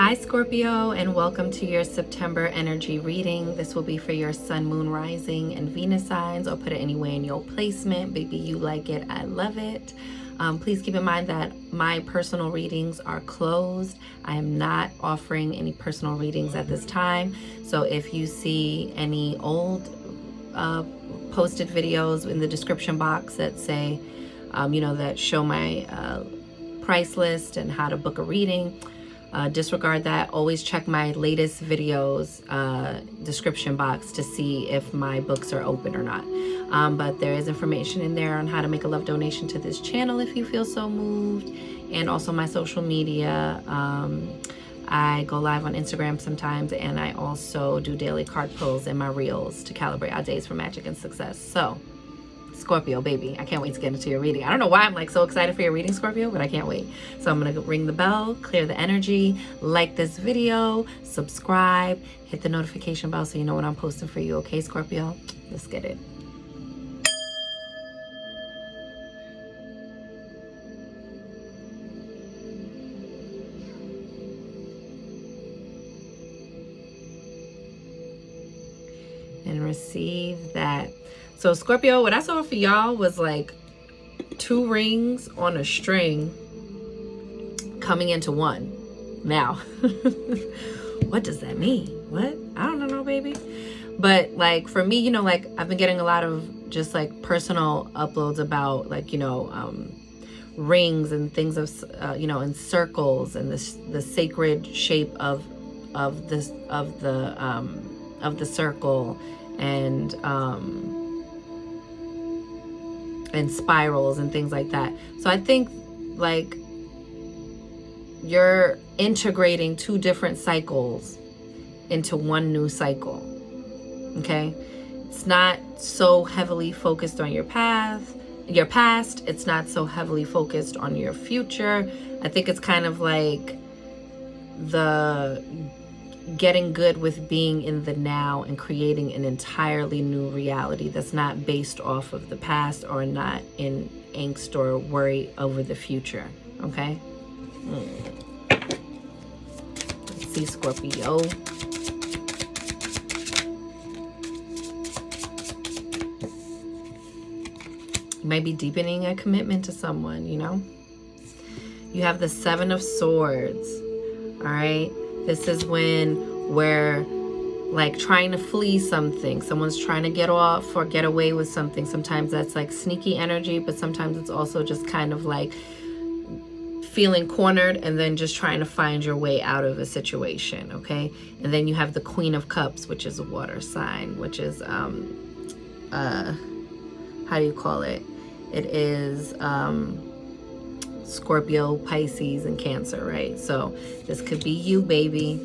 Hi Scorpio, and welcome to your September energy reading. This will be for your sun, moon, rising, and Venus signs, or put it anywhere in your placement. Baby, you like it, I love it. Please keep in mind that my personal readings are closed. I am not offering any personal readings at this time. So if you see any old posted videos in the description box that say, that show my price list and how to book a reading, disregard that. Always check my latest videos description box to see if my books are open or not. But there is information in there on how to make a love donation to this channel if you feel so moved, and also my social media. I go live on Instagram sometimes, and I also do daily card pulls in my reels to calibrate our days for magic and success. So Scorpio, baby, I can't wait to get into your reading. I don't know why I'm like so excited for your reading, Scorpio, but I can't wait. So I'm gonna ring the bell, clear the energy, like this video, subscribe, hit the notification bell so you know when I'm posting for you. Okay, Scorpio? Let's get it. And receive that. So Scorpio, what I saw for y'all was like 2 rings on a string coming into one. Now, what does that mean? What? I don't know, baby. But like for me, like I've been getting a lot of just like personal uploads about like, rings and things of, in circles, and the sacred shape of the circle, and spirals and things like that. So I think like you're integrating 2 different cycles into one new cycle. Okay? It's not so heavily focused on your past. It's not so heavily focused on your future. I think it's kind of like the getting good with being in the now and creating an entirely new reality that's not based off of the past or not in angst or worry over the future. Okay? Let's see, Scorpio. You might be deepening a commitment to someone, You have the 7 of Swords. All right? This is when we're like trying to flee something. Someone's trying to get off or get away with something. Sometimes that's like sneaky energy, but sometimes it's also just kind of like feeling cornered and then just trying to find your way out of a situation, okay? And then you have the Queen of Cups, which is a water sign, which is, how do you call it? It is, Scorpio, Pisces, and Cancer, right? So this could be you, baby.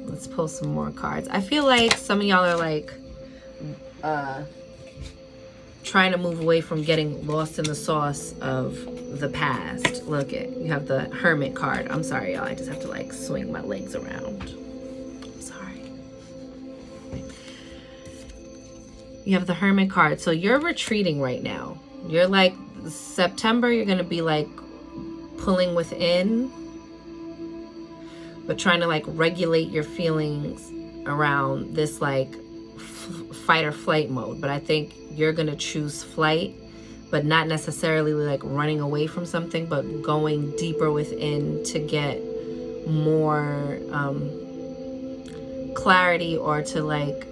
Let's pull some more cards. I feel like some of y'all are like trying to move away from getting lost in the sauce of the past. Look at, you have the Hermit card. I'm sorry, y'all. I just have to like swing my legs around. You have the Hermit card. So you're retreating right now. You're like, September, you're going to be like pulling within, but trying to like regulate your feelings around this like fight or flight mode. But I think you're going to choose flight, but not necessarily like running away from something, but going deeper within to get more clarity, or to like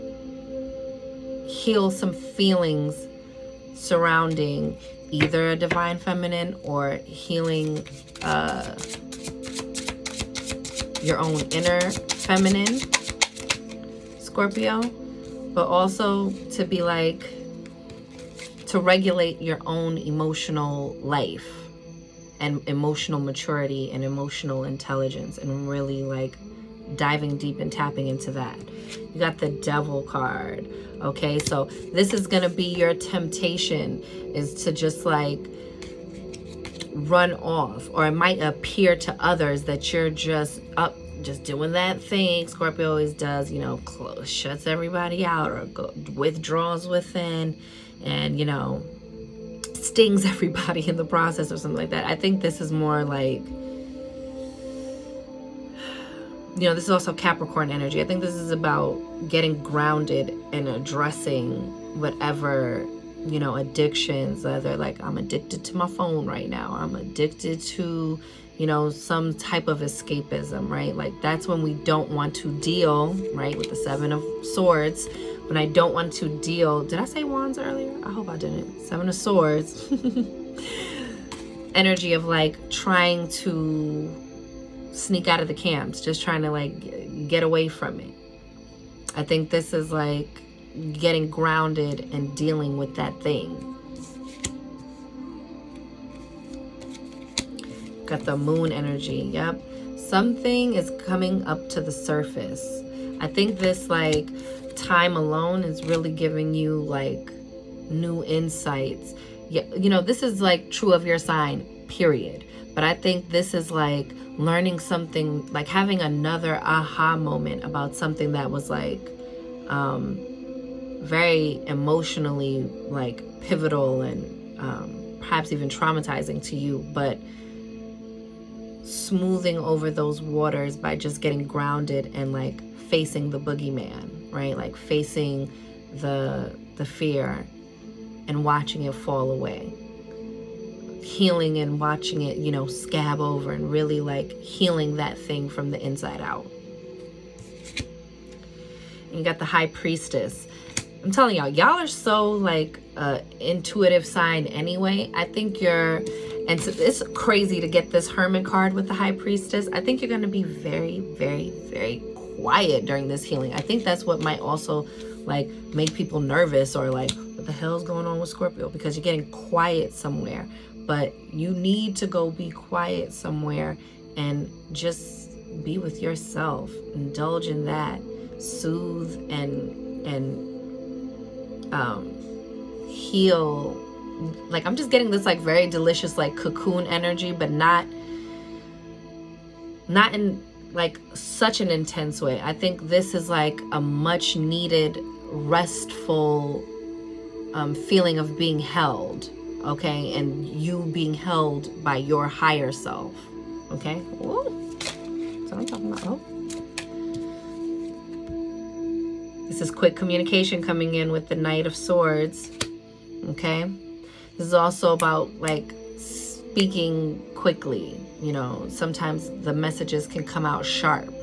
heal some feelings surrounding either a divine feminine, or healing your own inner feminine, Scorpio, but also to be like, to regulate your own emotional life and emotional maturity and emotional intelligence, and really like diving deep and tapping into that. You got the Devil card. Okay, so this is gonna be your temptation, is to just like run off, or it might appear to others that you're just up, just doing that thing Scorpio always does, shuts everybody out, or withdraws within, and stings everybody in the process or something like that. I think this is more like, you know, this is also Capricorn energy. I think this is about getting grounded and addressing whatever, you know, addictions, whether like I'm addicted to my phone right now, I'm addicted to, you know, some type of escapism, right? Like that's when we don't want to deal, right, with the Seven of Swords. When I don't want to deal, did I say Wands earlier? I hope I didn't. Seven of Swords. Energy of like trying to sneak out of the camps, just trying to like get away from it. I think this is like getting grounded and dealing with that thing. Got the Moon energy. Yep. Something is coming up to the surface. I think this like time alone is really giving you like new insights. Yeah, you know, this is like true of your sign, period. But I think this is like learning something, like having another aha moment about something that was like very emotionally like pivotal and perhaps even traumatizing to you, but smoothing over those waters by just getting grounded and like facing the boogeyman, right? Like facing the fear and watching it fall away. Healing and watching it, you know, scab over and really like healing that thing from the inside out. And you got the High Priestess. I'm telling y'all are so like intuitive sign anyway. I think you're, and so it's crazy to get this Hermit card with the High Priestess. I think you're going to be very, very, very quiet during this healing. I think that's what might also like make people nervous or like, what the hell's going on with Scorpio? Because you're getting quiet somewhere. But you need to go be quiet somewhere and just be with yourself. Indulge in that. Soothe and heal. Like I'm just getting this like very delicious like cocoon energy, but not in like such an intense way. I think this is like a much needed restful feeling of being held. Okay, and you being held by your higher self. Okay, ooh, that's what I'm talking about. Oh, this is quick communication coming in with the Knight of Swords. Okay, this is also about like speaking quickly. You know, sometimes the messages can come out sharp,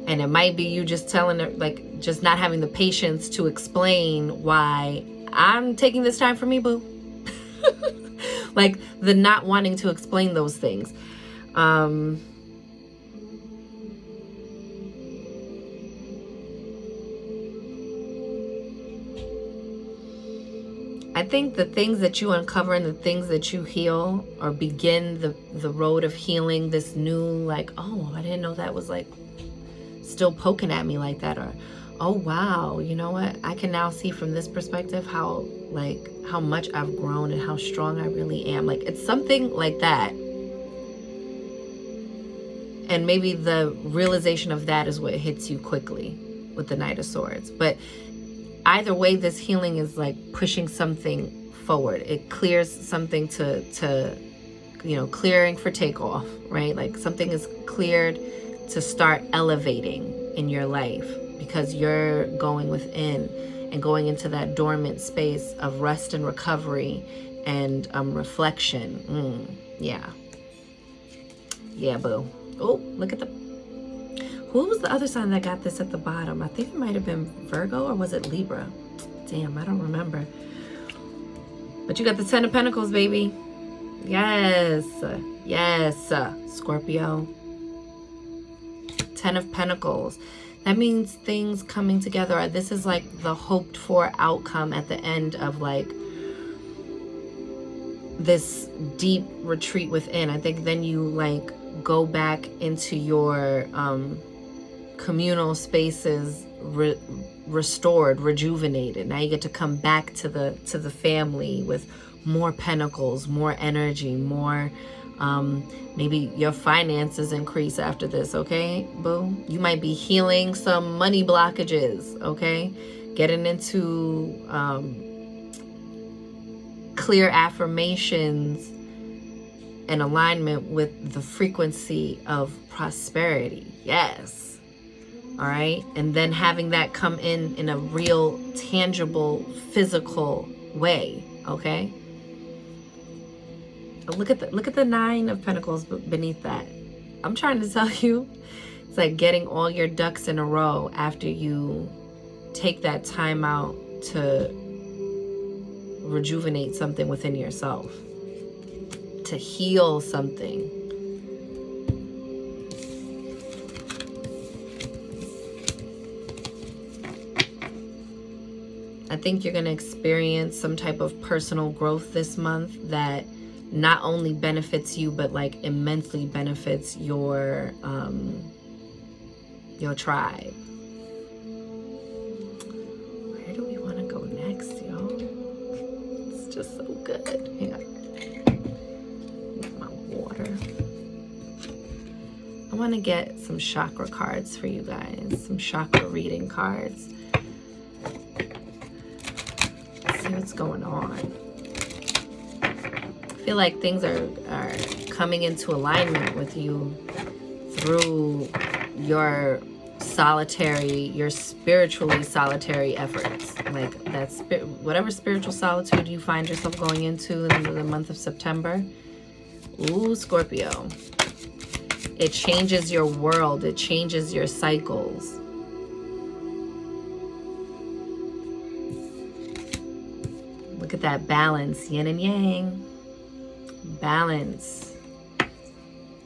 and it might be you just telling her, like, just not having the patience to explain why I'm taking this time for me, boo. Like the not wanting to explain those things. I think the things that you uncover and the things that you heal or begin the road of healing, this new like, oh, I didn't know that was like still poking at me like that, or oh wow, you know what, I can now see from this perspective how much I've grown and how strong I really am. Like it's something like that. And maybe the realization of that is what hits you quickly with the Knight of Swords. But either way, this healing is like pushing something forward. It clears something to you know, clearing for takeoff, right? Like something is cleared to start elevating in your life because you're going within and going into that dormant space of rest and recovery and reflection. Yeah, boo. Oh, look at the, who was the other sign that got this at the bottom? I think it might have been Virgo, or was it Libra? Damn, I don't remember. But you got the Ten of Pentacles, baby. Yes, Scorpio. Ten of Pentacles. That means things coming together. This is like the hoped for outcome at the end of like this deep retreat within. I think then you like go back into your communal spaces restored, rejuvenated. Now you get to come back to the family with more pentacles, more energy, more maybe your finances increase after this. Okay, boo, you might be healing some money blockages. Okay, getting into clear affirmations in alignment with the frequency of prosperity. Yes. All right. And then having that come in a real, tangible, physical way. Okay. Look at the Nine of Pentacles beneath that. I'm trying to tell you, it's like getting all your ducks in a row after you take that time out to rejuvenate something within yourself, to heal something. I think you're going to experience some type of personal growth this month that not only benefits you, but like immensely benefits your tribe. Where do we want to go next, y'all? It's just so good. Hang on. Get my water. I want to get some chakra cards for you guys. Some chakra reading cards. Let's see what's going on. I feel like things are coming into alignment with you through your spiritually solitary efforts. Like that whatever spiritual solitude you find yourself going into in the month of September. Ooh, Scorpio. It changes your world. It changes your cycles. Look at that balance, yin and yang. Balance.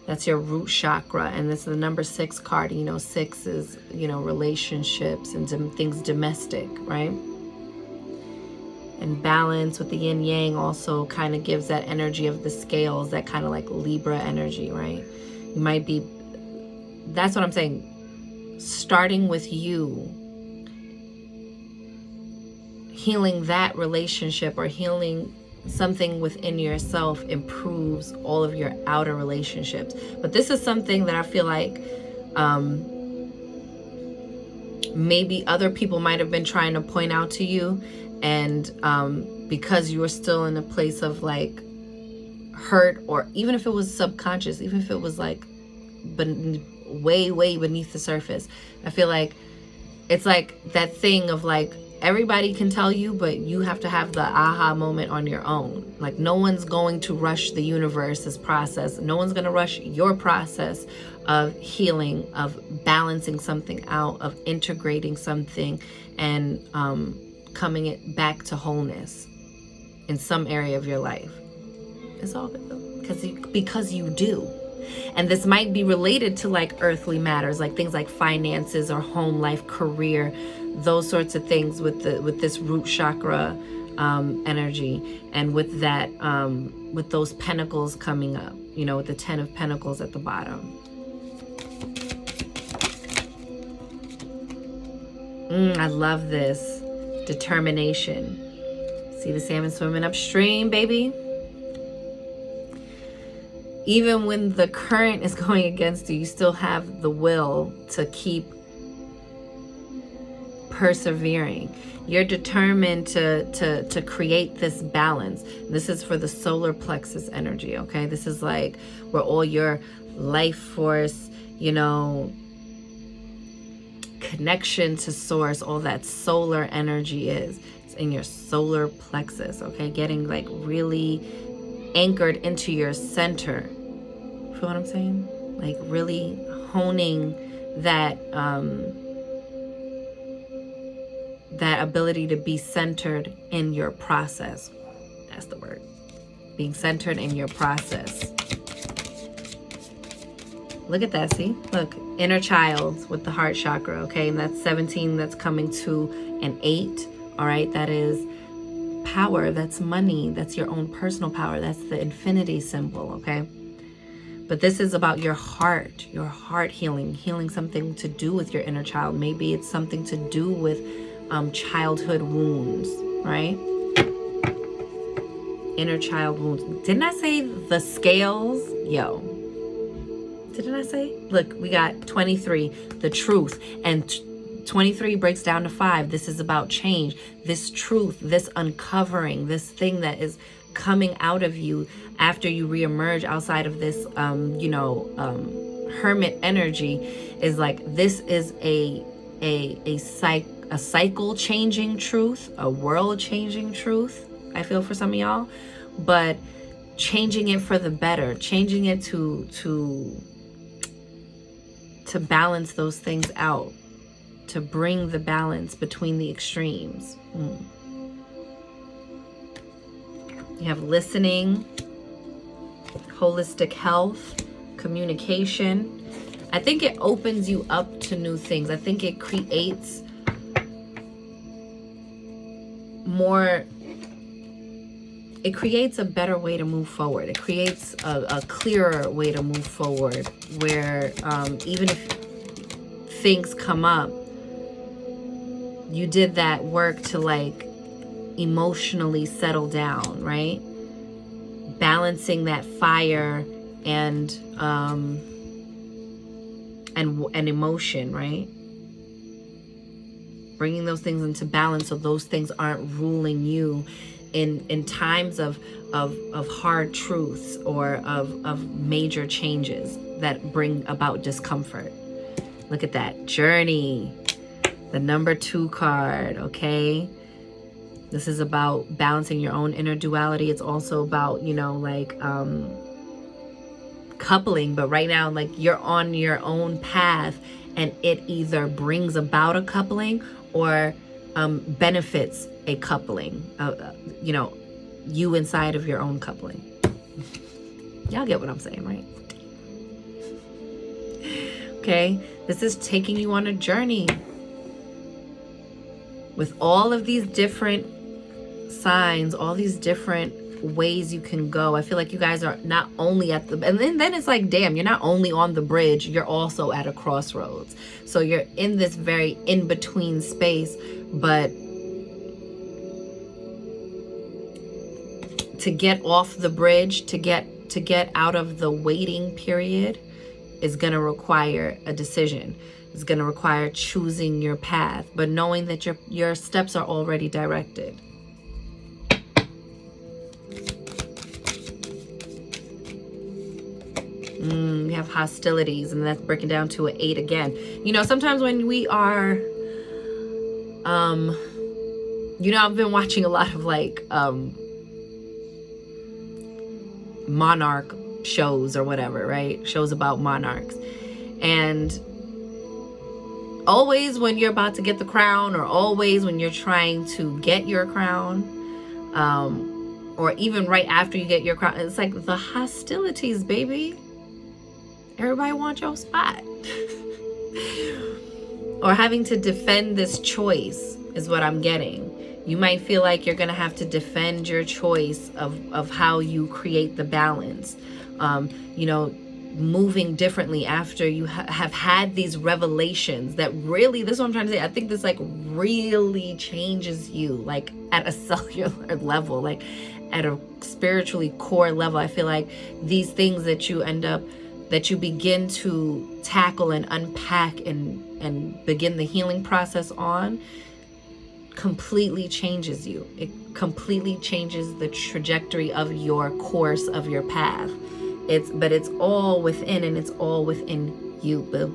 That's your root chakra, and this is the number 6 card. You know, 6 is, you know, relationships and things domestic, right? And balance with the yin yang also kind of gives that energy of the scales, that kind of like Libra energy, right? You might be, that's what I'm saying, starting with you, healing that relationship or healing something within yourself improves all of your outer relationships. But this is something that I feel like maybe other people might have been trying to point out to you, and because you were still in a place of like hurt, or even if it was subconscious, even if it was like way beneath the surface, I feel like it's like that thing of like, everybody can tell you, but you have to have the aha moment on your own. Like, no one's going to rush the universe's process. No one's going to rush your process of healing, of balancing something out, of integrating something, and coming it back to wholeness in some area of your life. It's all because you do. And this might be related to like earthly matters, like things like finances or home life, career, those sorts of things with this root chakra energy, and with that with those pentacles coming up, you know, with the 10 of Pentacles at the bottom. I love this. Determination. See the salmon swimming upstream, baby? Even when the current is going against you, you still have the will to keep persevering. You're determined to create this balance. This is for the solar plexus energy, okay? This is like where all your life force, you know, connection to source, all that solar energy is. It's in your solar plexus, okay? Getting like really anchored into your center. Feel what I'm saying? Like really honing that that ability to be centered in your process. That's the word. Being centered in your process. Look at that, see? Look, inner child with the heart chakra, okay? And that's 17, that's coming to an 8, all right? That is power, that's money, that's your own personal power, that's the infinity symbol, okay? But this is about your heart healing something to do with your inner child. Maybe it's something to do with childhood wounds, right? Inner child wounds. Didn't I say the scales? Yo. Didn't I say? Look, we got 23, the truth. And 23 breaks down to 5. This is about change. This truth, this uncovering, this thing that is coming out of you after you reemerge outside of this, hermit energy is like, this is a cycle changing truth, a world changing truth, I feel, for some of y'all, but changing it for the better, changing it to balance those things out, to bring the balance between the extremes. You have listening, holistic health, communication. I think it opens you up to new things. I think it creates a better way to move forward. It creates a clearer way to move forward, where even if things come up, you did that work to like emotionally settle down, right? Balancing that fire and emotion, right? Bringing those things into balance so those things aren't ruling you in times of hard truths or of major changes that bring about discomfort. Look at that journey, the number 2 card. Okay, this is about balancing your own inner duality. It's also about, coupling, but right now, like, you're on your own path, and it either brings about a coupling or benefits a coupling, you inside of your own coupling. Y'all get what I'm saying, right? Okay, this is taking you on a journey with all of these different signs, all these different ways you can go. I feel like you guys are not only at the, and then it's like, damn, you're not only on the bridge, you're also at a crossroads. So you're in this very in-between space, but to get off the bridge, to get out of the waiting period, is going to require a decision. It's going to require choosing your path, but knowing that your steps are already directed. We have hostilities, and that's breaking down to an 8 again. Sometimes when we are, I've been watching a lot of like monarch shows or whatever, right? Shows about monarchs. And always when you're about to get the crown, or always when you're trying to get your crown, or even right after you get your crown, it's like the hostilities, baby. Everybody wants your spot. Or having to defend this choice is what I'm getting. You might feel like you're going to have to defend your choice of how you create the balance. Moving differently after you have had these revelations that really, this is what I'm trying to say. I think this like really changes you, like at a cellular level, like at a spiritually core level. I feel like these things that you begin to tackle and unpack and begin the healing process on completely changes you. It completely changes the trajectory of your course, of your path. But it's all within, and it's all within you, boo.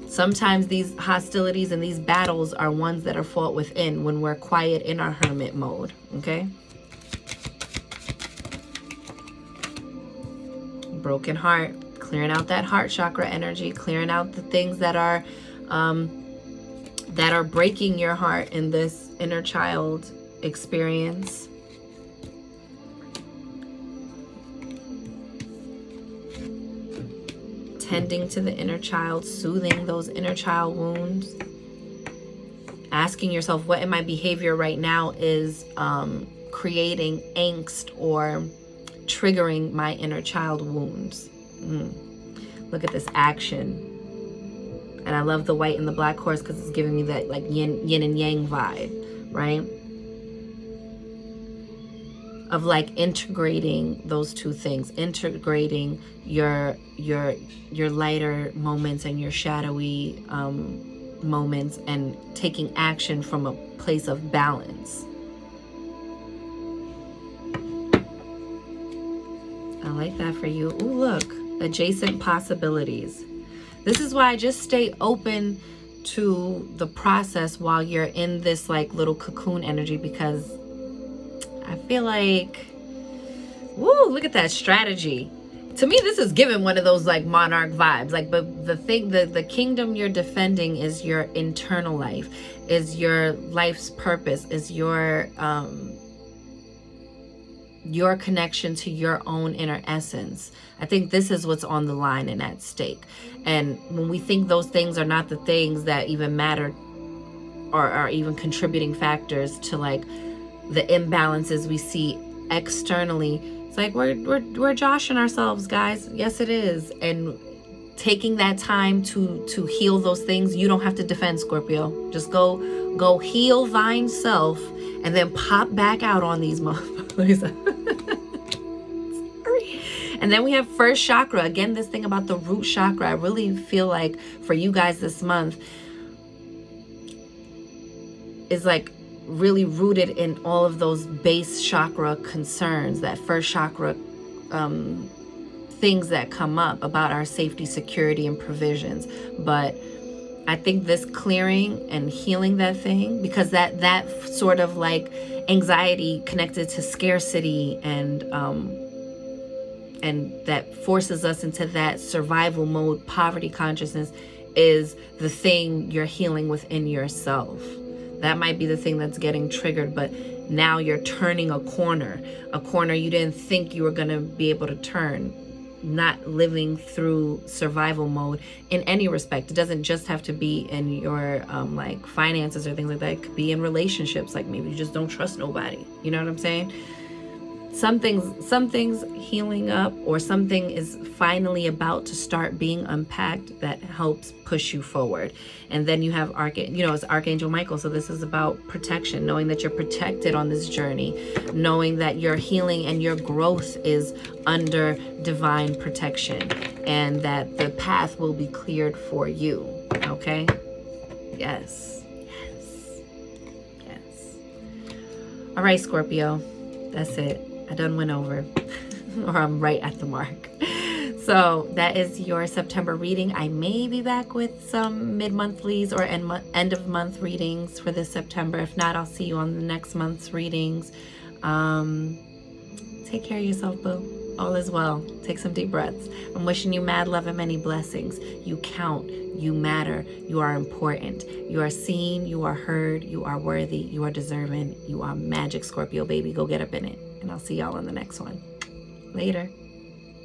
Sometimes these hostilities and these battles are ones that are fought within when we're quiet in our hermit mode, okay? Broken heart, clearing out that heart chakra energy, clearing out the things that are breaking your heart in this inner child experience. Tending to the inner child, soothing those inner child wounds. Asking yourself, what in my behavior right now is creating angst or triggering my inner child wounds. Look at this action. And I love the white and the black horse because it's giving me that like yin and yang vibe, right? Of like integrating those two things, integrating your lighter moments and your shadowy moments, and taking action from a place of balance. I like that for you. Ooh, look, adjacent possibilities. This is why I just stay open to the process while you're in this like little cocoon energy, because I feel like, woo, look at that strategy. To me, this is giving one of those like monarch vibes. Like, but the thing, the kingdom you're defending is your internal life, is your life's purpose, is your connection to your own inner essence. I think this is what's on the line and at stake. And when we think those things are not the things that even matter or are even contributing factors to like the imbalances we see externally, it's like we're joshing ourselves, guys. Yes, it is. And taking that time to heal those things, you don't have to defend, Scorpio. Just go heal thine self and then pop back out on these motherfuckers. And then we have first chakra. Again, this thing about the root chakra, I really feel like for you guys this month is like really rooted in all of those base chakra concerns, that first chakra things that come up about our safety, security, and provisions. But I think this clearing and healing that thing, because that sort of like anxiety connected to scarcity and that forces us into that survival mode, poverty consciousness, is the thing you're healing within yourself. That might be the thing that's getting triggered, but now you're turning a corner you didn't think you were going to be able to turn. Not living through survival mode in any respect. It doesn't just have to be in your like finances or things like that. It could be in relationships. Like maybe you just don't trust nobody. You know what I'm saying? Something's healing up, or something is finally about to start being unpacked that helps push you forward. And then you have it's Archangel Michael. So this is about protection, knowing that you're protected on this journey, knowing that your healing and your growth is under divine protection, and that the path will be cleared for you. Okay? Yes. All right, Scorpio. That's it. I done went over, or I'm right at the mark. So that is your September reading. I may be back with some mid-monthlies or end of month readings for this September. If not, I'll see you on the next month's readings. Take care of yourself, boo. All is well. Take some deep breaths. I'm wishing you mad love and many blessings. You count. You matter. You are important. You are seen. You are heard. You are worthy. You are deserving. You are magic, Scorpio baby. Go get up in it. And I'll see y'all on the next one. Later.